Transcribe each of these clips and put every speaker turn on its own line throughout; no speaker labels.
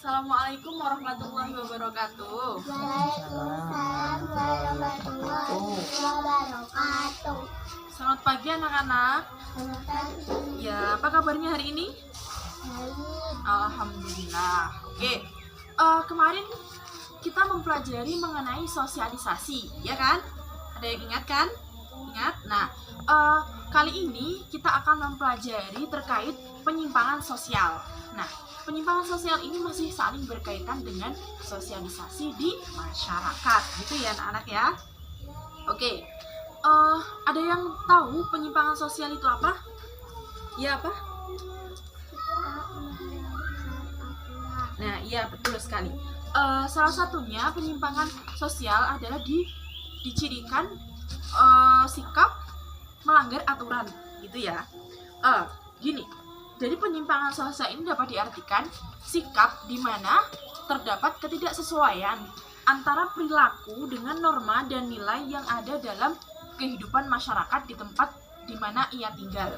Assalamualaikum warahmatullahi wabarakatuh.
Waalaikumsalam warahmatullahi wabarakatuh.
Selamat pagi anak-anak. Ya, apa kabarnya hari ini? Alhamdulillah. Oke. Kemarin kita mempelajari mengenai sosialisasi, ya kan? Ada yang ingat kan? Ingat? Nah, kali ini kita akan mempelajari terkait penyimpangan sosial. Nah, penyimpangan sosial ini masih saling berkaitan dengan sosialisasi di masyarakat, gitu ya anak-anak ya. Oke, ada yang tahu penyimpangan sosial itu apa? Ya apa? Nah, iya betul sekali. Salah satunya penyimpangan sosial adalah dicirikan sikap melanggar aturan, gitu ya. Gini. Jadi penyimpangan sosial ini dapat diartikan sikap di mana terdapat ketidaksesuaian antara perilaku dengan norma dan nilai yang ada dalam kehidupan masyarakat di tempat di mana ia tinggal.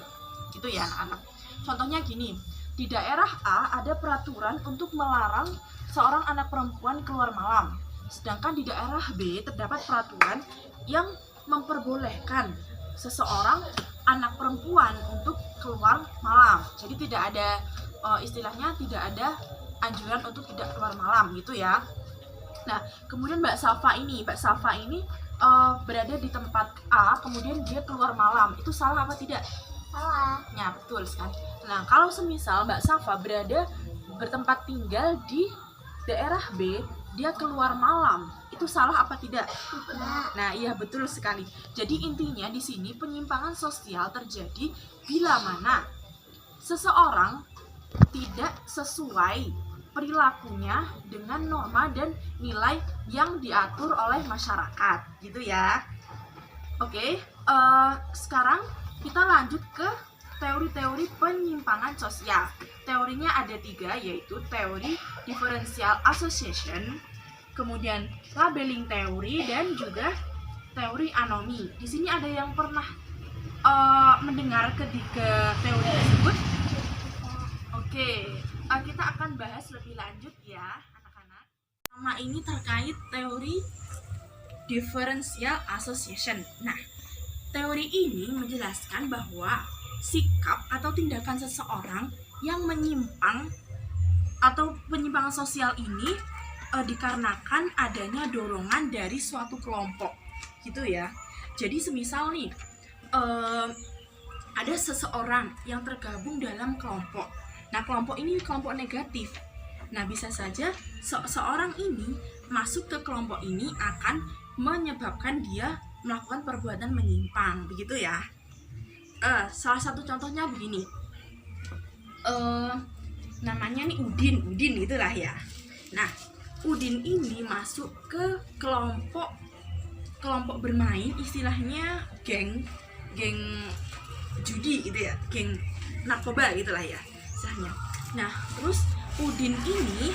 Gitu ya anak-anak. Contohnya gini, di daerah A ada peraturan untuk melarang seorang anak perempuan keluar malam. Sedangkan di daerah B terdapat peraturan yang memperbolehkan seseorang anak perempuan untuk keluar malam. Jadi tidak ada istilahnya tidak ada anjuran untuk tidak keluar malam gitu ya. Nah, kemudian Mbak Safa ini berada di tempat A, kemudian dia keluar malam. Itu salah apa tidak?
Salah.
Ya, betul sekali. Nah, kalau semisal Mbak Safa bertempat tinggal di daerah B, dia keluar malam, itu salah apa tidak? Nah, iya betul sekali. Jadi intinya di sini penyimpangan sosial terjadi bila mana seseorang tidak sesuai perilakunya dengan norma dan nilai yang diatur oleh masyarakat, gitu ya. Oke, sekarang kita lanjut ke teori-teori penyimpangan sosial. Teorinya ada 3, yaitu teori differential association, kemudian labeling teori, dan juga teori anomi. Di sini ada yang pernah mendengar ketiga teori tersebut? Oke, kita akan bahas lebih lanjut ya anak-anak. Nama ini terkait teori differential association. Nah, teori ini menjelaskan bahwa sikap atau tindakan seseorang yang menyimpang atau penyimpangan sosial ini dikarenakan adanya dorongan dari suatu kelompok, gitu ya. Jadi semisal nih ada seseorang yang tergabung dalam kelompok. Nah, kelompok ini kelompok negatif. Nah, bisa saja seseorang ini masuk ke kelompok ini akan menyebabkan dia melakukan perbuatan menyimpang, begitu ya. Salah satu contohnya begini, namanya nih Udin itulah ya. Nah, Udin ini masuk ke kelompok bermain, istilahnya geng judi gitu ya, geng narkoba gitulah ya istilahnya. Nah, terus Udin ini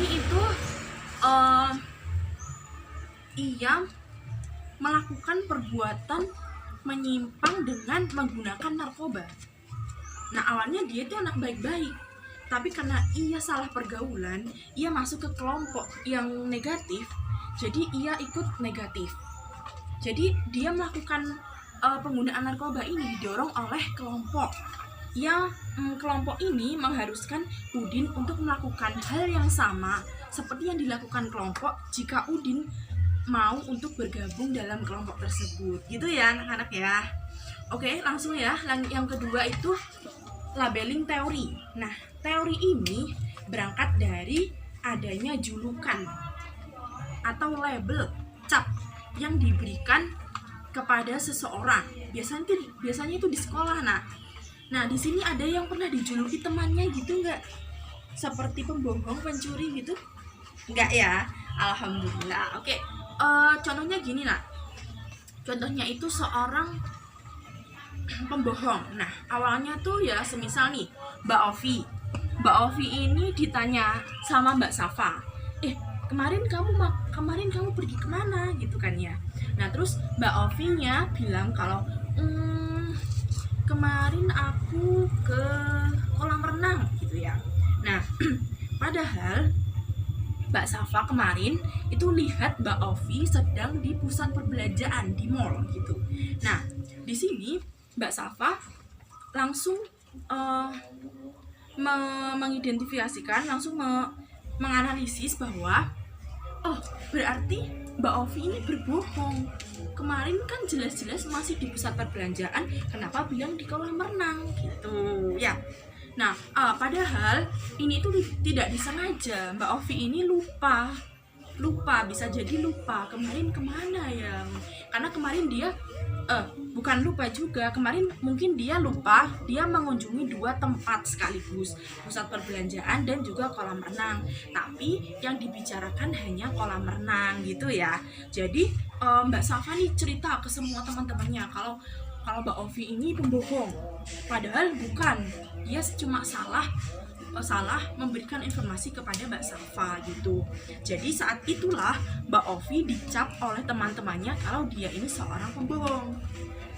itu ia melakukan perbuatan menyimpang dengan menggunakan narkoba. Nah, awalnya dia itu anak baik-baik, tapi karena ia salah pergaulan, ia masuk ke kelompok yang negatif, jadi ia ikut negatif. Jadi dia melakukan penggunaan narkoba ini didorong oleh kelompok. Kelompok ini mengharuskan Udin untuk melakukan hal yang sama seperti yang dilakukan kelompok jika Udin mau untuk bergabung dalam kelompok tersebut, gitu ya anak-anak ya. Oke, langsung ya. Yang kedua itu labeling teori. Nah, teori ini berangkat dari adanya julukan atau label, cap yang diberikan kepada seseorang. Biasanya itu di sekolah. Nah, di sini ada yang pernah dijuluki temannya gitu nggak? Seperti pembohong, pencuri gitu? Nggak ya? Alhamdulillah. Oke. Contohnya gini nak. Contohnya itu seorang pembohong. Nah, awalnya tuh ya semisal nih Mbak Ovi ini ditanya sama Mbak Safa, kemarin kamu pergi kemana gitu kan ya. Nah, terus Mbak Ovi-nya bilang kalau kemarin aku ke kolam renang gitu ya. Nah, Padahal Mbak Safa kemarin itu lihat Mbak Ovi sedang di pusat perbelanjaan di mall gitu. Nah, di sini Mbak Safa langsung mengidentifikasikan, langsung menganalisis bahwa oh, berarti Mbak Ovi ini berbohong. Kemarin kan jelas-jelas masih di pusat perbelanjaan, kenapa bilang di kolam renang gitu ya. Nah, padahal ini tuh tidak disengaja. Mbak Ovi ini lupa, bisa jadi lupa kemarin kemana ya. Karena kemarin dia bukan lupa juga, kemarin mungkin dia lupa, dia mengunjungi 2 tempat sekaligus, pusat perbelanjaan dan juga kolam renang. Tapi yang dibicarakan hanya kolam renang gitu ya. Jadi Mbak Safa nih cerita ke semua teman-temannya kalau Mbak Ovi ini pembohong. Padahal bukan, dia cuma salah memberikan informasi kepada Mbak Safa gitu. Jadi saat itulah Mbak Ovi dicap oleh teman-temannya kalau dia ini seorang pembohong.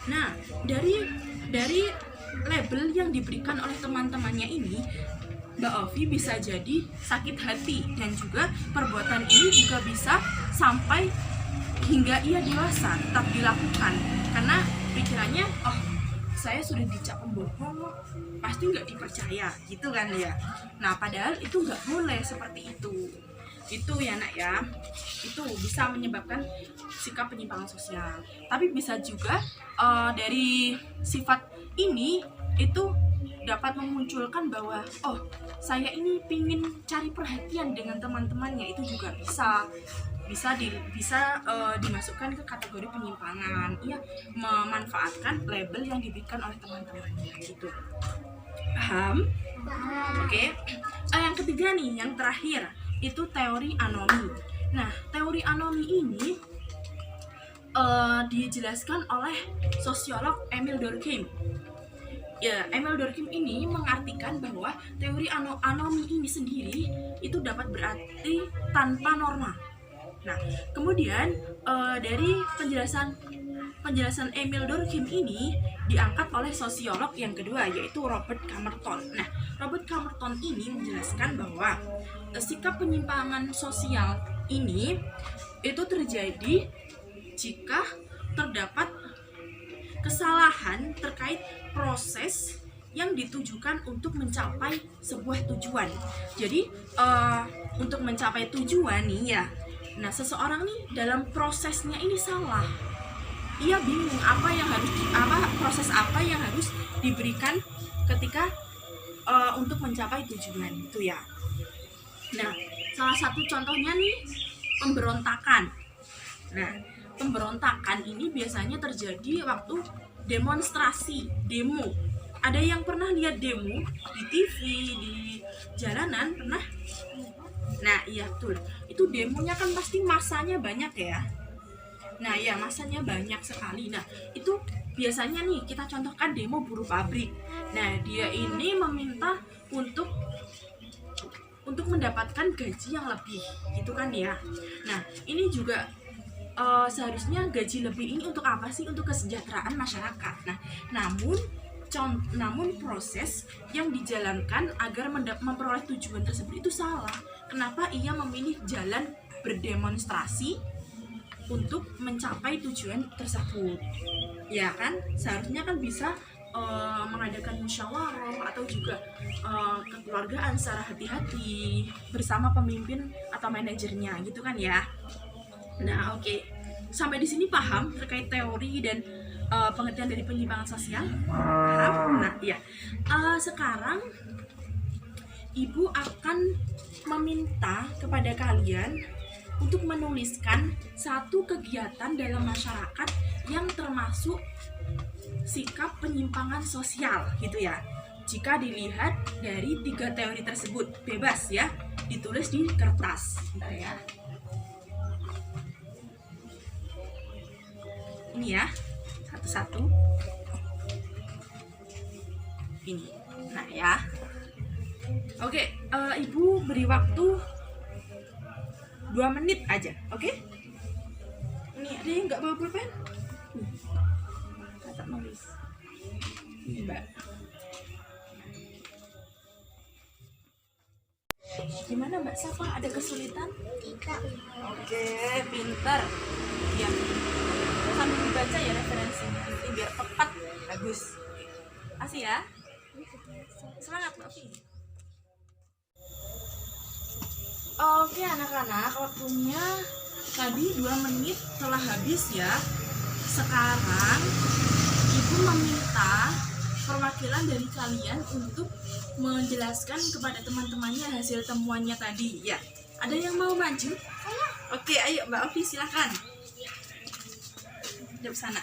Nah, dari label yang diberikan oleh teman-temannya ini, Mbak Ovi bisa jadi sakit hati, dan juga perbuatan ini juga bisa sampai hingga ia dewasa tetap dilakukan karena pikirannya, oh saya sudah dicap pembohong, pasti nggak dipercaya gitu kan ya. Nah, padahal itu nggak boleh seperti itu ya nak ya. Itu bisa menyebabkan sikap penyimpangan sosial. Tapi bisa juga dari sifat ini itu dapat memunculkan bahwa oh saya ini pingin cari perhatian dengan teman-temannya, itu juga bisa dimasukkan ke kategori penyimpangan. Ia memanfaatkan label yang diberikan oleh teman-temannya gitu. Paham? Oke. Yang ketiga nih, yang terakhir itu teori anomi. Nah, teori anomi ini dijelaskan oleh sosiolog Emil Durkheim. Ya, Emil Durkheim ini mengartikan bahwa teori anomi ini sendiri itu dapat berarti tanpa norma. Nah, kemudian dari penjelasan Emil Durkheim ini diangkat oleh sosiolog yang kedua, yaitu Robert Camerton. Nah, Robert Camerton ini menjelaskan bahwa sikap penyimpangan sosial ini itu terjadi jika terdapat kesalahan terkait proses yang ditujukan untuk mencapai sebuah tujuan. Jadi untuk mencapai tujuan nih ya, nah seseorang nih dalam prosesnya ini salah. Ia bingung proses apa yang harus diberikan ketika untuk mencapai tujuan itu ya. Nah, salah satu contohnya nih pemberontakan. Nah, pemberontakan ini biasanya terjadi waktu demonstrasi, demo. Ada yang pernah lihat demo di TV, di jalanan pernah? Nah, iya betul. Itu demonya kan pasti masanya banyak ya. Nah, ya masanya banyak sekali. Nah, itu biasanya nih kita contohkan demo buruh pabrik. Nah, dia ini meminta untuk mendapatkan gaji yang lebih, gitu kan ya. Nah, ini juga seharusnya gaji lebih ini untuk apa sih? Untuk kesejahteraan masyarakat. Nah, namun proses yang dijalankan agar memperoleh tujuan tersebut itu salah. Kenapa ia memilih jalan berdemonstrasi untuk mencapai tujuan tersebut? Ya kan, seharusnya kan bisa mengadakan musyawarah atau juga kekeluargaan secara hati-hati bersama pemimpin atau manajernya, gitu kan ya. Nah, oke. Sampai di sini paham terkait teori dan pengertian dari penyimpangan sosial? Paham? Nah, ya. Sekarang Ibu akan meminta kepada kalian untuk menuliskan satu kegiatan dalam masyarakat yang termasuk sikap penyimpangan sosial gitu ya. Jika dilihat dari 3 teori tersebut, bebas ya, ditulis di kertas. Bentar ya. Ini ya, satu-satu. Ini. Nah ya. Oke, Ibu beri waktu 2 menit aja, oke? Ini ada yang nggak bawa pulpen? Kata nulis. Ini Mbak. Gimana Mbak Safa, ada kesulitan?
Tidak.
Oke, pintar. Ya, sambil dibaca ya referensinya, nanti biar tepat. Bagus. Kasih ya. Semangat Mbak Ovi. Oke anak-anak, waktunya tadi 2 menit telah habis ya. Sekarang Ibu meminta perwakilan dari kalian untuk menjelaskan kepada teman-temannya hasil temuannya tadi ya. Ada yang mau maju? Oke, ayo Mbak Ovi silahkan. Jawab sana.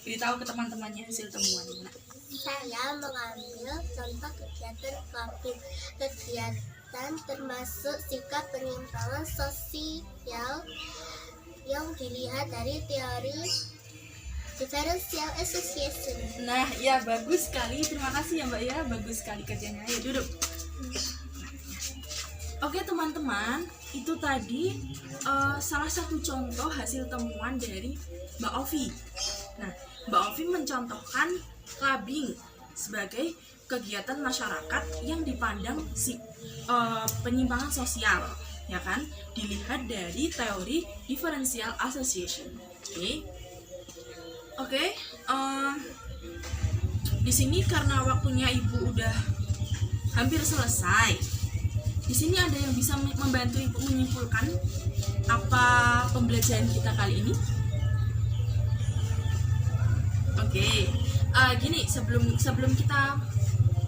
Beritahu ke teman-temannya hasil temuannya.
Saya mengambil contoh kegiatan clubbing. Kegiatan termasuk sikap penyimpangan sosial yang dilihat dari teori differential association.
Nah, ya bagus sekali. Terima kasih ya Mbak ya. Bagus sekali kerjanya. Ayo duduk. Oke teman-teman, itu tadi salah satu contoh hasil temuan dari Mbak Ovi. Nah, Mbak Ovi mencontohkan clubbing sebagai kegiatan masyarakat yang dipandang penyimpangan sosial, ya kan? Dilihat dari teori differential association. Oke. Di sini karena waktunya Ibu udah hampir selesai. Di sini ada yang bisa membantu Ibu menyimpulkan apa pembelajaran kita kali ini? Oke. Gini, sebelum kita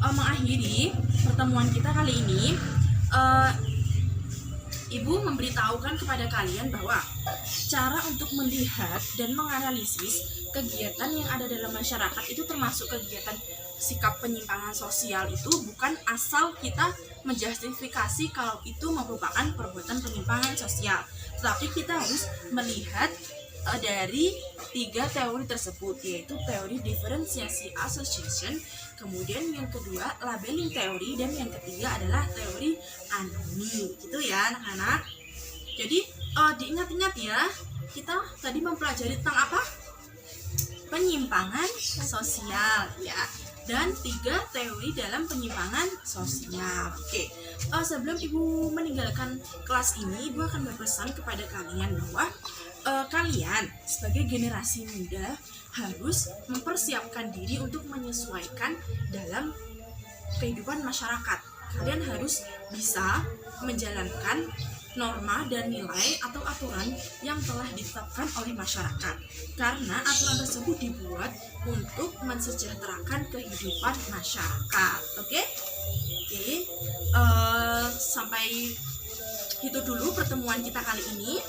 mengakhiri pertemuan kita kali ini, Ibu memberitahukan kepada kalian bahwa cara untuk melihat dan menganalisis kegiatan yang ada dalam masyarakat itu termasuk kegiatan sikap penyimpangan sosial itu bukan asal kita menjustifikasi kalau itu merupakan perbuatan penyimpangan sosial, tetapi kita harus melihat dari 3 teori tersebut, yaitu teori diferensiasi association, kemudian yang kedua labeling teori, dan yang ketiga adalah teori anomi. Gitu ya anak-anak. Jadi diingat-ingat ya, kita tadi mempelajari tentang apa? Penyimpangan sosial ya, dan 3 teori dalam penyimpangan sosial. Oke. Sebelum Ibu meninggalkan kelas ini, Ibu akan berpesan kepada kalian bahwa kalian sebagai generasi muda harus mempersiapkan diri untuk menyesuaikan dalam kehidupan masyarakat. Kalian harus bisa menjalankan norma dan nilai atau aturan yang telah ditetapkan oleh masyarakat, karena aturan tersebut dibuat untuk mensejahterakan kehidupan masyarakat. Oke? Sampai itu dulu pertemuan kita kali ini.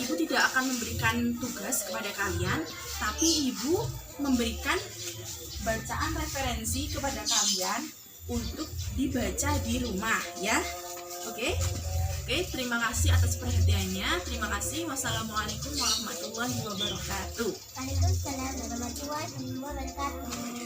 Ibu tidak akan memberikan tugas kepada kalian, tapi Ibu memberikan bacaan referensi kepada kalian untuk dibaca di rumah ya. Oke, terima kasih atas perhatiannya. Terima kasih. Wassalamualaikum warahmatullahi wabarakatuh.
Waalaikumsalam warahmatullahi wabarakatuh.